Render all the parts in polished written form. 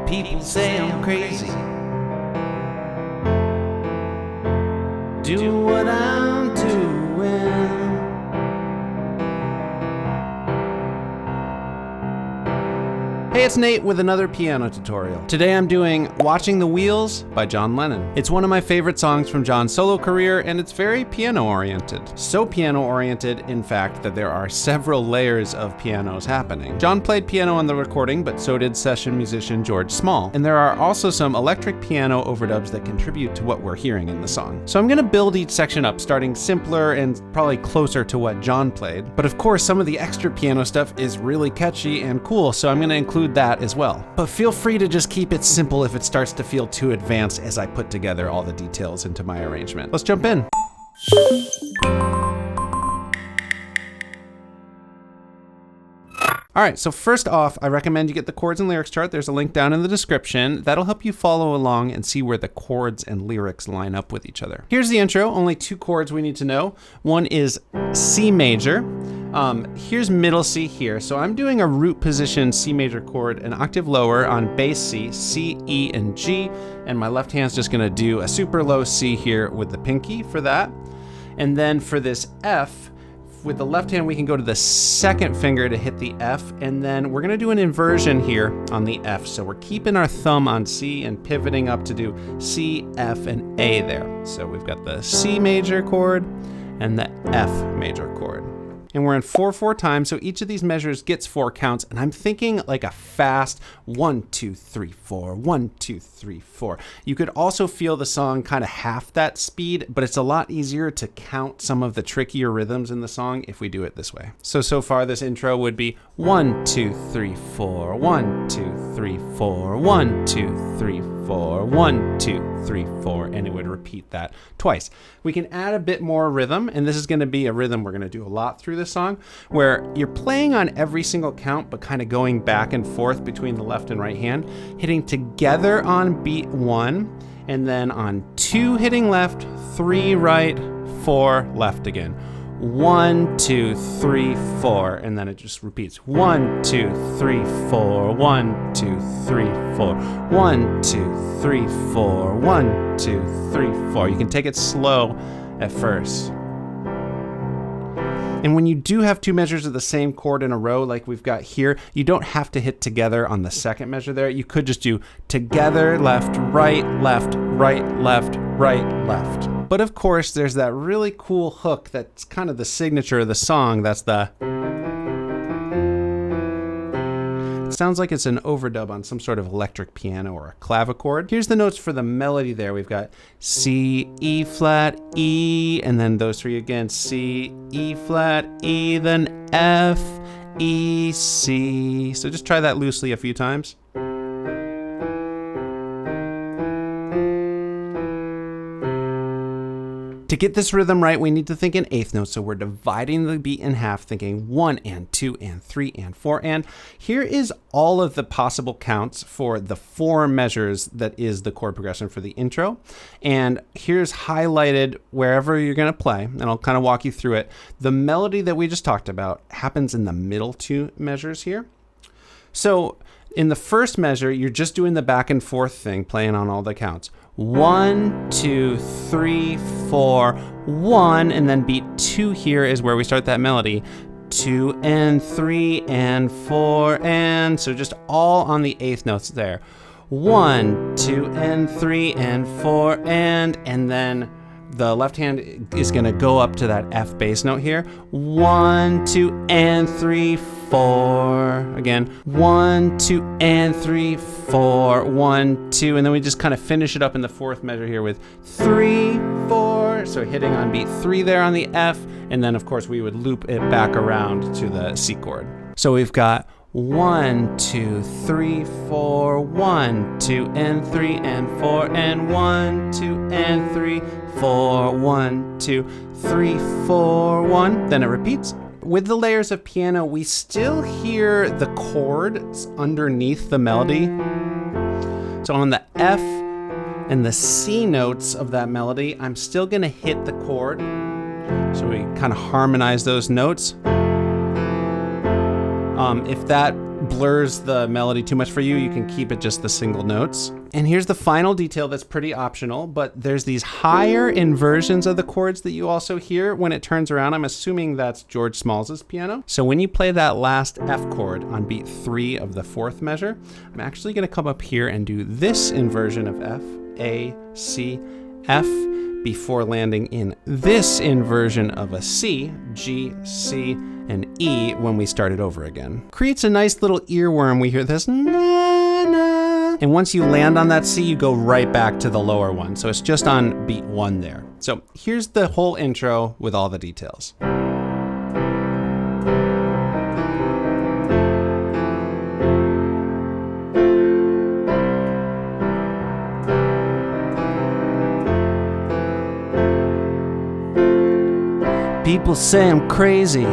People say I'm crazy. Do what I'm doing. Hey, it's Nate with another piano tutorial. Today I'm doing Watching the Wheels by John Lennon. It's one of my favorite songs from John's solo career, and it's very piano-oriented. So piano-oriented, in fact, that there are several layers of pianos happening. John played piano on the recording, but so did session musician George Small. And there are also some electric piano overdubs that contribute to what we're hearing in the song. So I'm gonna build each section up, starting simpler and probably closer to what John played. But of course, some of the extra piano stuff is really catchy and cool, so I'm gonna include that as well. But feel free to just keep it simple if it starts to feel too advanced as I put together all the details into my arrangement. Let's jump in. All right, so first off, I recommend you get the chords and lyrics chart. There's a link down in the description. That'll help you follow along and see where the chords and lyrics line up with each other. Here's the intro, only two chords we need to know. One is C major. Here's middle C here. So I'm doing a root position C major chord an octave lower on bass C, C, E, and G. And my left hand's just gonna do a super low C here with the pinky for that. And then for this F, with the left hand, we can go to the second finger to hit the F, and then we're gonna do an inversion here on the F. So we're keeping our thumb on C and pivoting up to do C, F, and A there. So we've got the C major chord and the F major chord. And we're in 4/4 time, so each of these measures gets 4 counts, and I'm thinking like a fast 1, 2, 3, 4, 1, 2, 3, 4. You could also feel the song kind of half that speed, but it's a lot easier to count some of the trickier rhythms in the song if we do it this way. So far this intro would be 1, 2, 3, 4, 1, 2, 3, 4, 1, 2, 3, 4, 1, 2, 3, 4, and it would repeat that twice. We can add a bit more rhythm, and this is gonna be a rhythm we're gonna do a lot through this song, where you're playing on every single count, but kind of going back and forth between the left and right hand, hitting together on beat 1, and then on 2 hitting left, 3 right, 4 left again. 1, 2, 3, 4, and then it just repeats. 1, 2, 3, 4, 1, 2, 3, 4, 1, 2, 3, 4, 1, 2, 3, 4. You can take it slow at first. And when you do have 2 measures of the same chord in a row like we've got here, you don't have to hit together on the second measure there. You could just do together, left, right, left, right, left, right, left. But of course, there's that really cool hook that's kind of the signature of the song. That's the... It sounds like it's an overdub on some sort of electric piano or a clavichord. Here's the notes for the melody there. We've got C, E flat, E, and then those 3 again. C, E flat, E, then F, E, C. So just try that loosely a few times. To get this rhythm right, we need to think in eighth notes, so we're dividing the beat in half, thinking 1 and 2 and 3 and 4 and. Here is all of the possible counts for the 4 measures that is the chord progression for the intro. And here's highlighted wherever you're gonna play, and I'll kind of walk you through it. The melody that we just talked about happens in the middle 2 measures here. So in the first measure, you're just doing the back and forth thing, playing on all the counts. 1, 2, 3, 4, 1, and then beat 2 here is where we start that melody. 2 and 3 and 4 and, so just all on the 8th notes there. 1, 2 and 3 and 4 and then the left hand is gonna go up to that F bass note here. 1, 2 and 3, 4. Again, 1, 2 and 3, 4. 1, 2, and then we just kind of finish it up in the 4th measure here with 3, 4. So hitting on beat 3 there on the F, and then of course we would loop it back around to the C chord. So we've got 1, 2, 3, 4, 1, 2 and 3 and 4 and 1, 2 and 3, 4, 1, 2, 3, 4, 1. Then it repeats. With the layers of piano, we still hear the chords underneath the melody. So on the F and the C notes of that melody, I'm still gonna hit the chord. So we kind of harmonize those notes. If that blurs the melody too much for you, you can keep it just the single notes. And here's the final detail that's pretty optional, but there's these higher inversions of the chords that you also hear when it turns around. I'm assuming that's George Smalls's piano. So when you play that last F chord on beat 3 of the 4th measure, I'm actually going to come up here and do this inversion of F, A, C, F, before landing in this inversion of a C, G, C, and E when we start it over again. Creates a nice little earworm. We hear this na, na. And once you land on that C, you go right back to the lower one. So it's just on beat 1 there. So here's the whole intro with all the details. People say I'm crazy.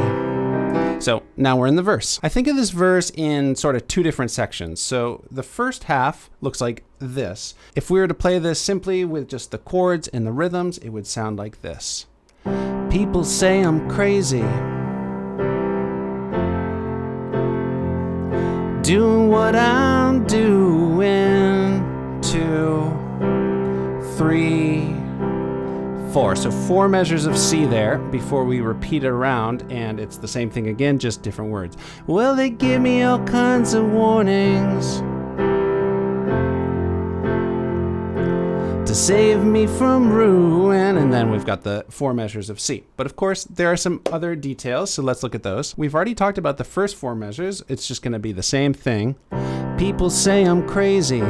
So now we're in the verse. I think of this verse in sort of 2 different sections. So the first half looks like this. If we were to play this simply with just the chords and the rhythms, it would sound like this. People say I'm crazy. Doing what I'm doing. 2, 3, 4. So 4 measures of C there before we repeat it around, and it's the same thing again, just different words. Well, they give me all kinds of warnings to save me from ruin, and then we've got the 4 measures of C. But of course, there are some other details, so let's look at those. We've already talked about the first 4 measures. It's just going to be the same thing. People say I'm crazy.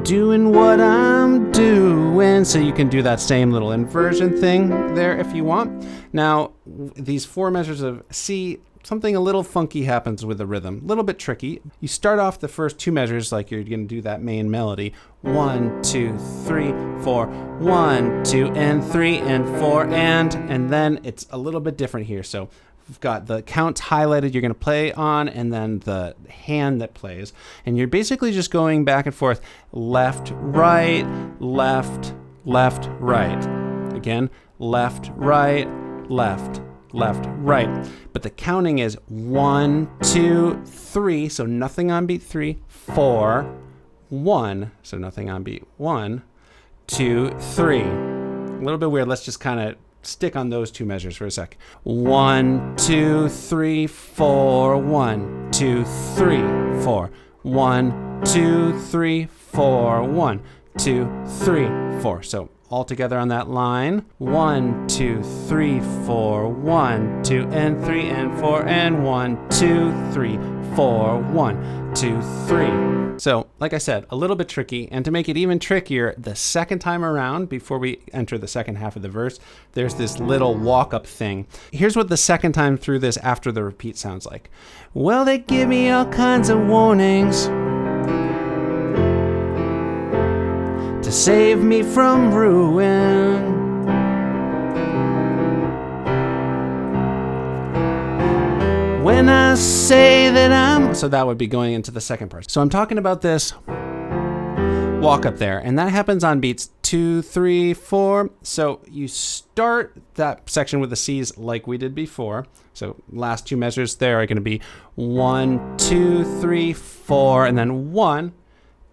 Doing what I'm doing. So you can do that same little inversion thing there if you want. Now, these 4 measures of C, something a little funky happens with the rhythm. A little bit tricky. You start off the first 2 measures like you're going to do that main melody. 1, 2, 3, 4. 1, 2, and 3, and 4, and then it's a little bit different here. So we've got the counts highlighted you're going to play on, and then the hand that plays. And you're basically just going back and forth, left, right, left, left, right. Again, left, right, left, left, right. But the counting is 1, 2, 3, so nothing on beat 3, 4, 1, so nothing on beat 1, 2, 3. A little bit weird. Let's just kind of stick on those 2 measures for a sec. 1, 2, 3, 4. 1, 2, 3, 4. 1, 2, 3, 4. 1, 2, 3, 4. So all together on that line. 1, 2, 3, 4. 1, 2, and 3, and 4, and 1, 2, 3, 4. 1, 2, 3. So, like I said, a little bit tricky, and to make it even trickier, the second time around, before we enter the second half of the verse, there's this little walk-up thing. Here's what the second time through this after the repeat sounds like. Well, they give me all kinds of warnings to save me from ruin. When I say that I'm... So that would be going into the second part. So I'm talking about this walk up there, and that happens on beats 2, 3, 4. So you start that section with the C's like we did before. So last 2 measures there are going to be 1, 2, 3, 4, and then 1,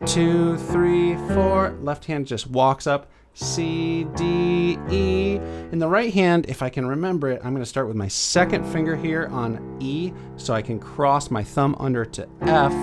2, 3, 4. Left hand just walks up. C, D, E. In the right hand, if I can remember it, I'm going to start with my second finger here on E, so I can cross my thumb under to F,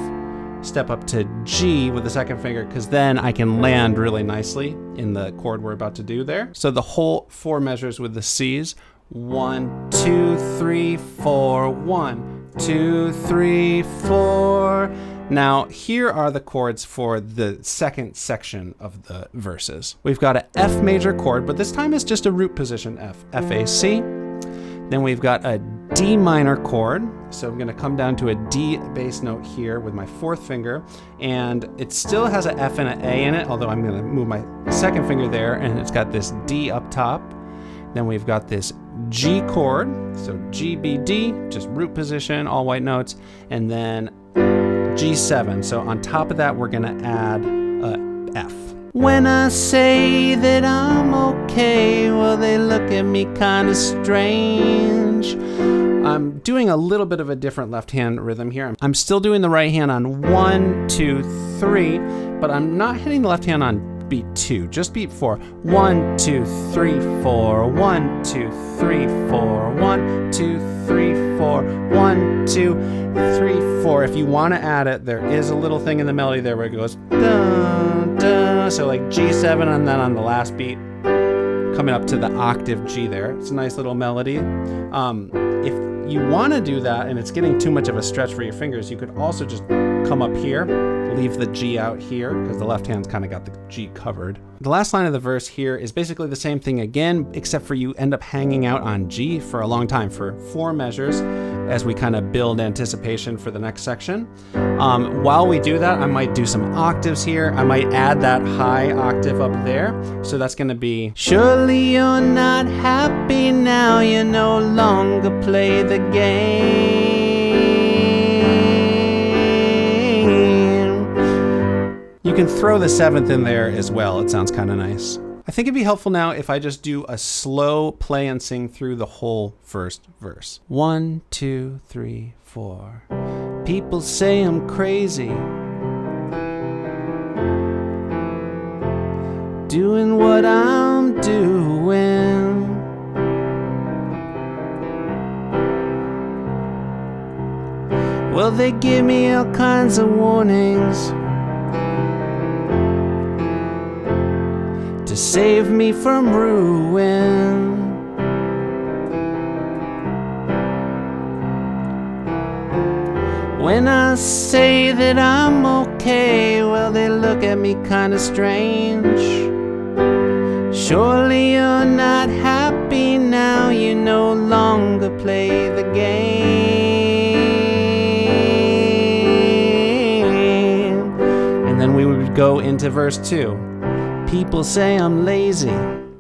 step up to G with the second finger, because then I can land really nicely in the chord we're about to do there. So the whole 4 measures with the C's. 1, 2, 3, 4. 1, 2, 3, 4. Now, here are the chords for the second section of the verses. We've got an F major chord, but this time it's just a root position F, F, A, C. Then we've got a D minor chord. So I'm going to come down to a D bass note here with my 4th finger, and it still has an F and an A in it, although I'm going to move my second finger there, and it's got this D up top. Then we've got this G chord, so G, B, D, just root position, all white notes, and then G7. So on top of that, we're going to add a F. When I say that I'm okay, well, they look at me kind of strange. I'm doing a little bit of a different left hand rhythm here. I'm still doing the right hand on 1, 2, 3, but I'm not hitting the left hand on beat 2, just beat 4. 1, 2, 3, 4. 1, 2, 3, 4. 1, 2, 3, 4. 1, 2, 3, 4. If you want to add it, there is a little thing in the melody there where it goes dun, dun. So like G7, and then on the last beat, coming up to the octave G there. It's a nice little melody. If you want to do that and it's getting too much of a stretch for your fingers, you could also just come up here, leave the G out here, because the left hand's kind of got the G covered. The last line of the verse here is basically the same thing again, except for you end up hanging out on G for a long time, for 4 measures, as we kind of build anticipation for the next section. While we do that, I might do some octaves here. I might add that high octave up there. So that's going to be, surely you're not happy now, you no longer play the game. You can throw the 7th in there as well. It sounds kind of nice. I think it'd be helpful now if I just do a slow play and sing through the whole first verse. 1, 2, 3, 4. People say I'm crazy, doing what I'm doing. Well, they give me all kinds of warnings to save me from ruin. When I say that I'm okay, well, they look at me kind of strange. Surely you're not happy now, you no longer play the game. And then we would go into verse 2. People say I'm lazy.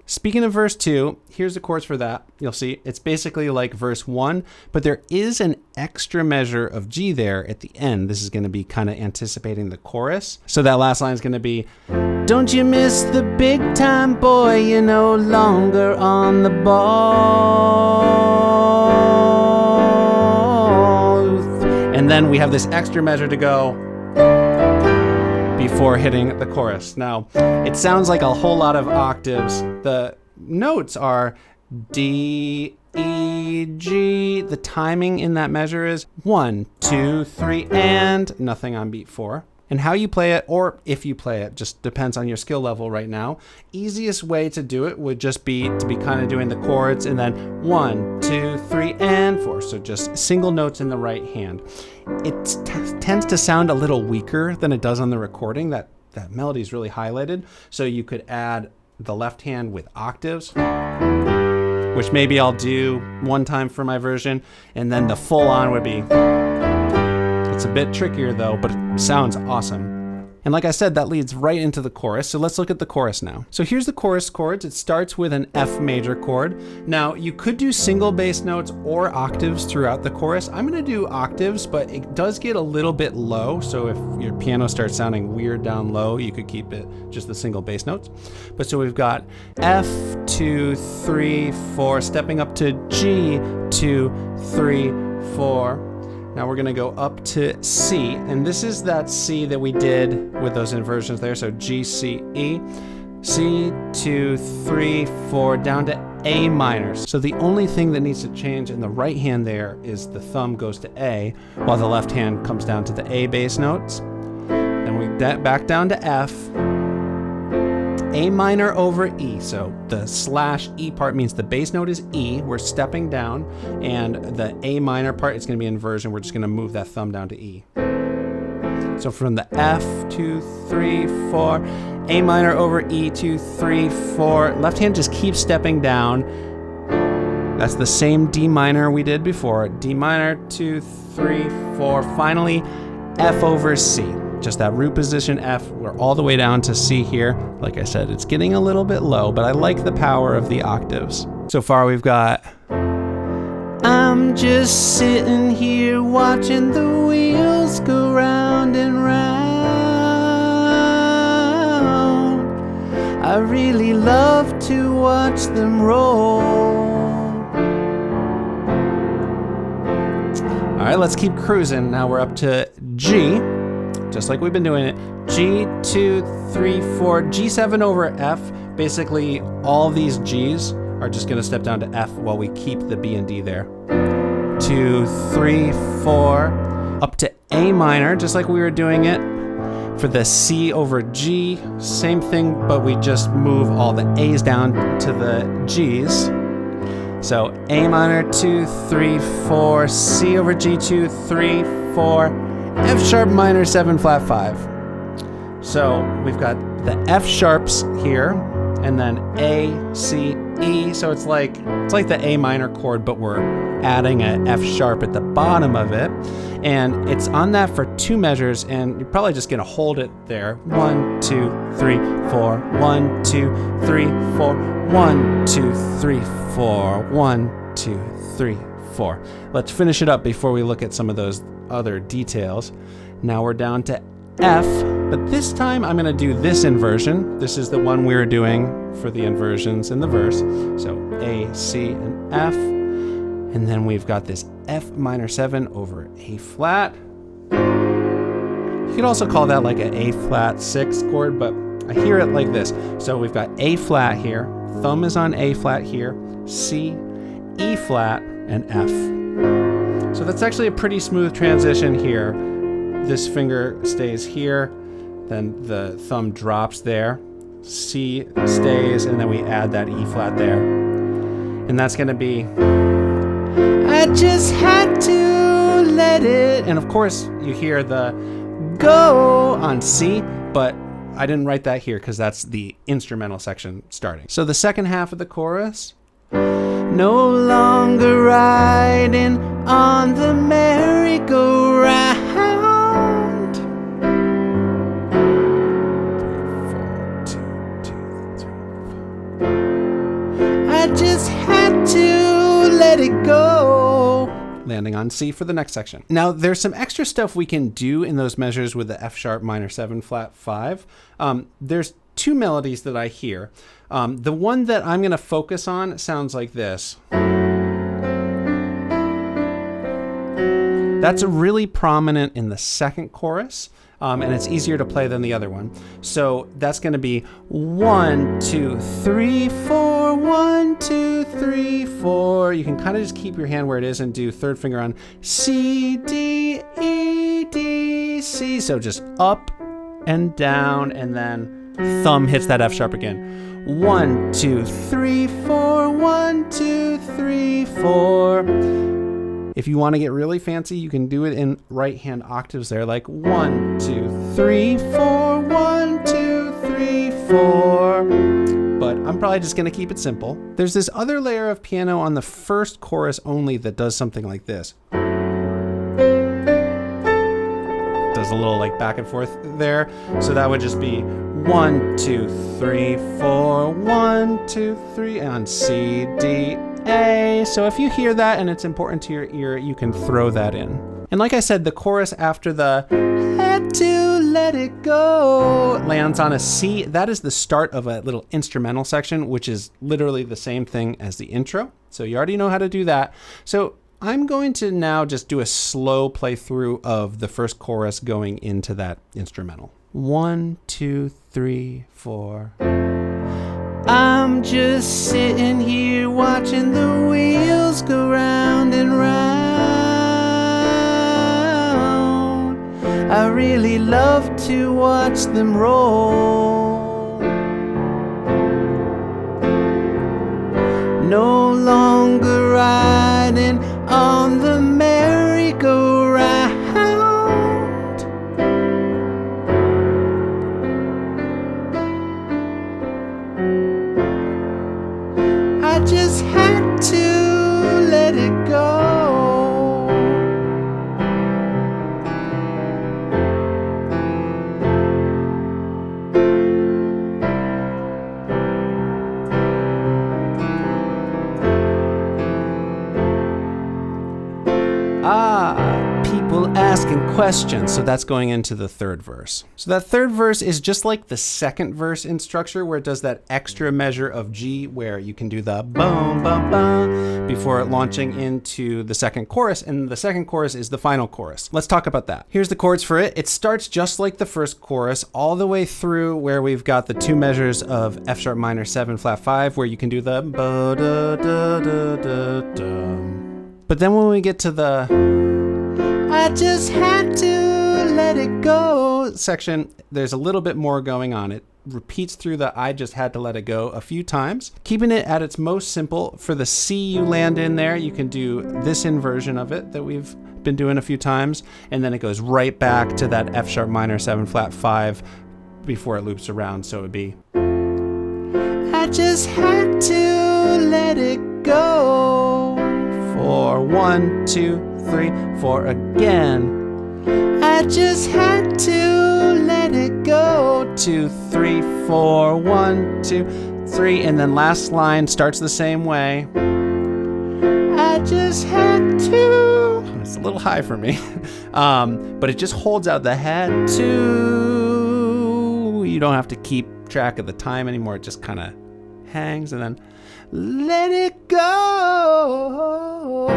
Speaking of verse 2, here's the chords for that. You'll see it's basically like verse 1, but there is an extra measure of G there at the end. This is going to be kind of anticipating the chorus. So that last line is going to be, don't you miss the big time, boy, you're no longer on the ball. And then we have this extra measure to go before hitting the chorus. Now, it sounds like a whole lot of octaves. The notes are D, E, G. The timing in that measure is 1, 2, 3, and nothing on beat 4. And how you play it, or if you play it, just depends on your skill level right now. Easiest way to do it would just be to be kind of doing the chords and then 1, 2, 3, and 4. So just single notes in the right hand. It tends to sound a little weaker than it does on the recording. That melody is really highlighted. So you could add the left hand with octaves, which maybe I'll do one time for my version, and then the full on would be, it's a bit trickier though, but it sounds awesome. And like I said, that leads right into the chorus. So let's look at the chorus now. So here's the chorus chords. It starts with an F major chord. Now you could do single bass notes or octaves throughout the chorus. I'm gonna do octaves, but it does get a little bit low. So if your piano starts sounding weird down low, you could keep it just the single bass notes. But so we've got F, 2, 3, 4, stepping up to G, 2, 3, 4. Now we're gonna go up to C, and this is that C that we did with those inversions there. So G, C, E, C, 2, 3, 4, down to A minor. So the only thing that needs to change in the right hand there is the thumb goes to A, while the left hand comes down to the A bass notes. Then we back down to F, A minor over E. So the slash E part means the bass note is E. We're stepping down, and the A minor part is going to be inversion. We're just going to move that thumb down to E. So from the F, 2, 3, 4, A minor over E, 2, 3, 4. Left hand just keeps stepping down. That's the same D minor we did before. D minor, 2, 3, 4. Finally, F over C. Just that root position F. We're all the way down to C here. Like I said, it's getting a little bit low, but I like the power of the octaves. So far we've got, I'm just sitting here watching the wheels go round and round. watch them roll. All right, let's keep cruising. Now we're up to G, just like we've been doing it. G, 2, 3, 4, G7 over F. Basically, all these Gs are just gonna step down to F while we keep the B and D there. 2, 3, 4, up to A minor, just like we were doing it. For the C over G, same thing, but we just move all the A's down to the G's. So A minor, 2, 3, 4, C over G, 2, 3, 4, F sharp minor, 7 flat 5. So we've got the F sharps here, and then A, C, E. So it's like the A minor chord, but we're adding an F sharp at the bottom of it. And it's on that for 2 measures, and you're probably just gonna hold it there. 1, 2, 3, 4, 1, 2, 3, 4, 1, 2, 3, 4, 1, 2, 3, 4. Let's finish it up before we look at some of those other details. Now we're down to F, but this time I'm gonna do this inversion. This is the one we were doing for the inversions in the verse. So A, C, and F. And then we've got this F minor 7 over A flat. You could also call that like an A flat 6 chord, but I hear it like this. So we've got A flat here, thumb is on A flat here, C, E flat, and F. So that's actually a pretty smooth transition here. This finger stays here, then the thumb drops there, C stays, and then we add that E flat there. And that's gonna be, I just had to let it. And of course, you hear the go on C, but I didn't write that here because that's the instrumental section starting. So the second half of the chorus, no longer riding on the merry-go-round. 3, 4, 2, 2, 3, 4. I just had to let it go. Landing on C for the next section. Now there's some extra stuff we can do in those measures with the F sharp minor 7 flat 5. There's 2 melodies that I hear. The one that I'm gonna focus on sounds like this. That's really prominent in the second chorus, and it's easier to play than the other one. So that's gonna be 1, 2, 3, 4, 1, 2, 3, 4. You can kind of just keep your hand where it is and do third finger on C, D, E, D, C. So just up and down, and then thumb hits that F sharp again. 1, 2, 3, 4, 1, 2, 3, 4. If you want to get really fancy, you can do it in right hand octaves there, like 1, 2, 3, 4, 1, 2, 3, 4. But I'm probably just gonna keep it simple. There's this other layer of piano on the first chorus only that does something like this. Does a little like back and forth there. So that would just be 1, 2, 3, 4, 1, 2, 3, and C, D, A. So if you hear that and it's important to your ear, you can throw that in. And like I said, the chorus after the had to let it go lands on a C. That is the start of a little instrumental section, which is literally the same thing as the intro. So you already know how to do that. So I'm going to now just do a slow playthrough of the first chorus going into that instrumental. 1, 2, 3, 4. I'm just sitting here watching the wheels go round and round. I really love to watch them roll. No longer riding on the merry-go-round. I just had to let it go. question. So that's going into the third verse. So that third verse is just like the second verse in structure, where it does that extra measure of G, where you can do the boom, bum, bum before launching into the second chorus. And the second chorus is the final chorus. Let's talk about that. Here's the chords for it. It starts just like the first chorus, all the way through where we've got the two measures of F sharp minor 7 flat 5, where you can do the ba da da da da da. But then when we get to the I just had to let it go section, there's a little bit more going on. It repeats through the I just had to let it go a few times, keeping it at its most simple. For the C you land in there, you can do this inversion of it that we've been doing a few times, and then it goes right back to that F sharp minor 7 flat 5 before it loops around. So it would be I just had to let it go for 1, 2, 3, 4 again. I just had to let it go. 2, 3, 4, 1, 2, 3, and then last line starts the same way. I just had to. It's a little high for me, but it just holds out the had to. You don't have to keep track of the time anymore. It just kind of hangs, and then let it go.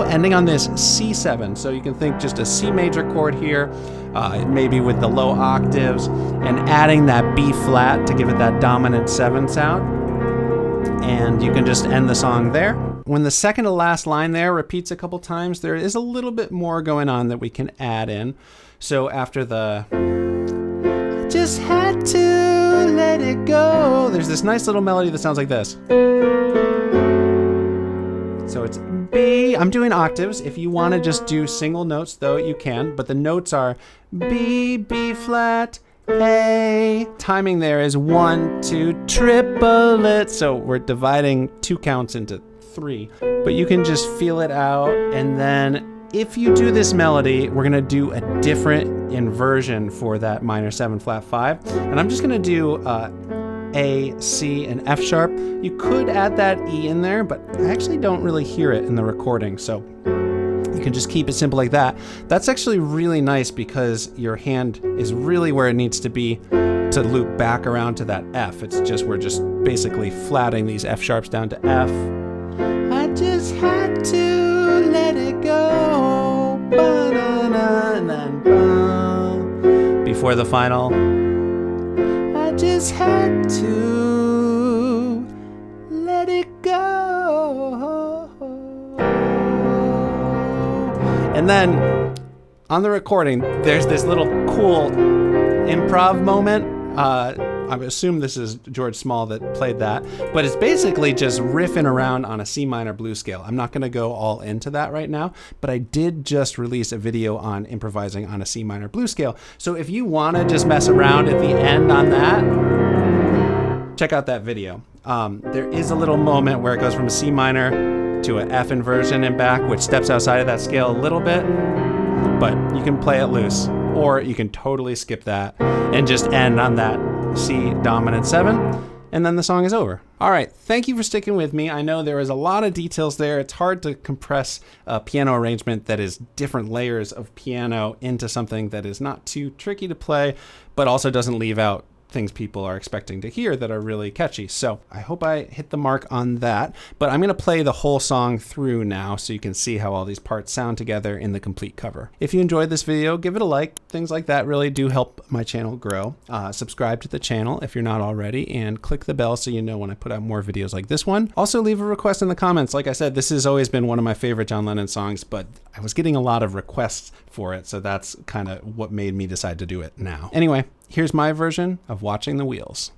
Ending on this C7, so you can think just a C major chord here, maybe with the low octaves, and adding that B flat to give it that dominant 7 sound. And you can just end the song there. When the second to last line there repeats a couple times, there is a little bit more going on that we can add in. So after the I just had to let it go, there's this nice little melody that sounds like this. So it's B. I'm doing octaves. If you want to just do single notes, though, you can. But the notes are B, B flat, A. Timing there is 1, 2, triplet. So we're dividing 2 counts into 3. But you can just feel it out. And then if you do this melody, we're going to do a different inversion for that minor 7 flat 5. And I'm just going to do A, C, and F sharp. You could add that E in there, but I actually don't really hear it in the recording, so you can just keep it simple like that. That's actually really nice because your hand is really where it needs to be to loop back around to that F. It's just, we're just basically flatting these F sharps down to F. I just had to let it go, ba-da-da, and then ba, before the final. I just had to let it go. And then on the recording, there's this little cool improv moment. I assume this is George Small that played that, but it's basically just riffing around on a C minor blues scale. I'm not going to go all into that right now, but I did just release a video on improvising on a C minor blues scale. So if you want to just mess around at the end on that, check out that video. There is a little moment where it goes from a C minor to an F inversion and back, which steps outside of that scale a little bit, but you can play it loose, or you can totally skip that and just end on that C dominant 7, and then the song is over. All right, thank you for sticking with me. I know there is a lot of details there. It's hard to compress a piano arrangement that is different layers of piano into something that is not too tricky to play, but also doesn't leave out things people are expecting to hear that are really catchy. So I hope I hit the mark on that, but I'm going to play the whole song through now so you can see how all these parts sound together in the complete cover. If you enjoyed this video, give it a like. Things like that really do help my channel grow. Subscribe to the channel if you're not already, and click the bell so you know when I put out more videos like this one. Also, leave a request in the comments. Like I said, this has always been one of my favorite John Lennon songs, but I was getting a lot of requests for it, so that's kind of what made me decide to do it now. Anyway, here's my version of Watching the Wheels.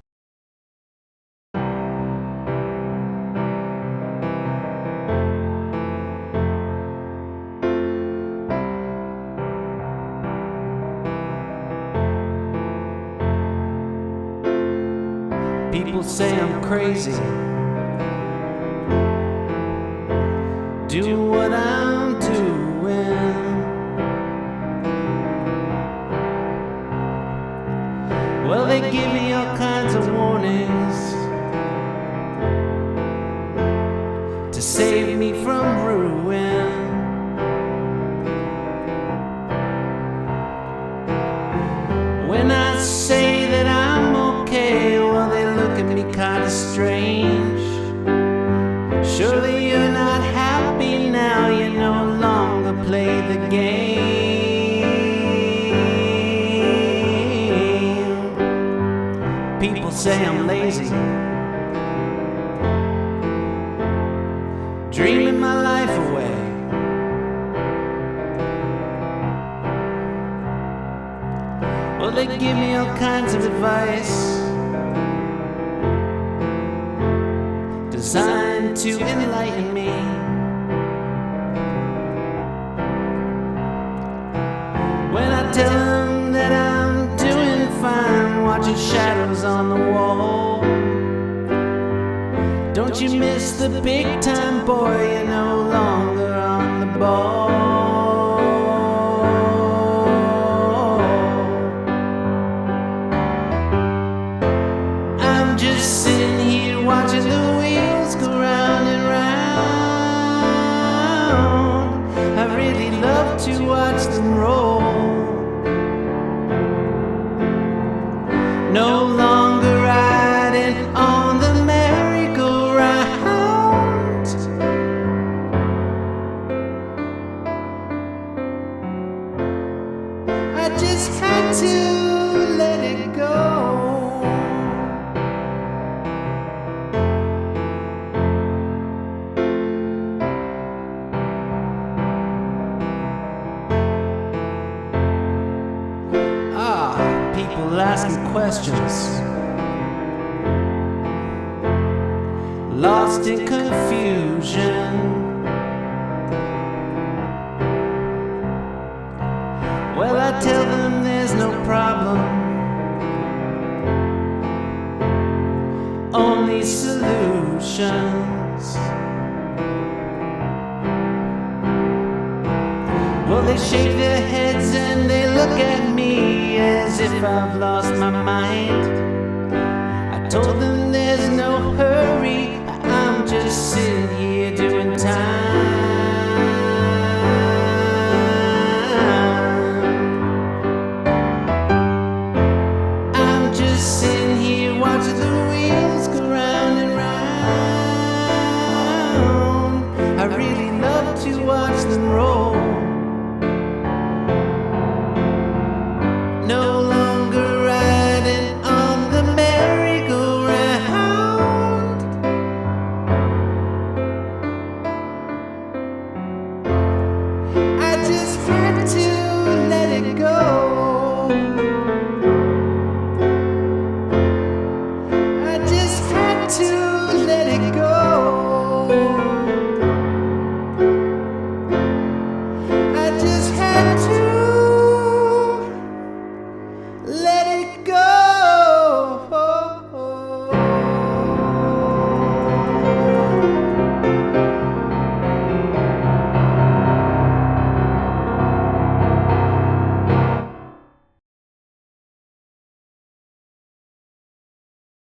People say I'm crazy, do what I'm doing. Well, they give me all kinds of warnings to save me from ruin. say I'm lazy, dreaming my life away. Well, they give me all kinds of advice designed to enlighten me. When I tell them that I'm doing fine, watching shadows on the wall, don't you miss the big time, boy, you're no longer on the ball. I'm just sitting here watching the wheels go round and round. I really love to watch them roll. No longer riding on the merry-go-round. I just had to let it go. People asking questions, lost in confusion. Well, I tell them there's no problem, only solutions. Well, they shake their heads and they look at me as if I've lost my mind. I told them there's no hurry, I'm just sitting here doing time.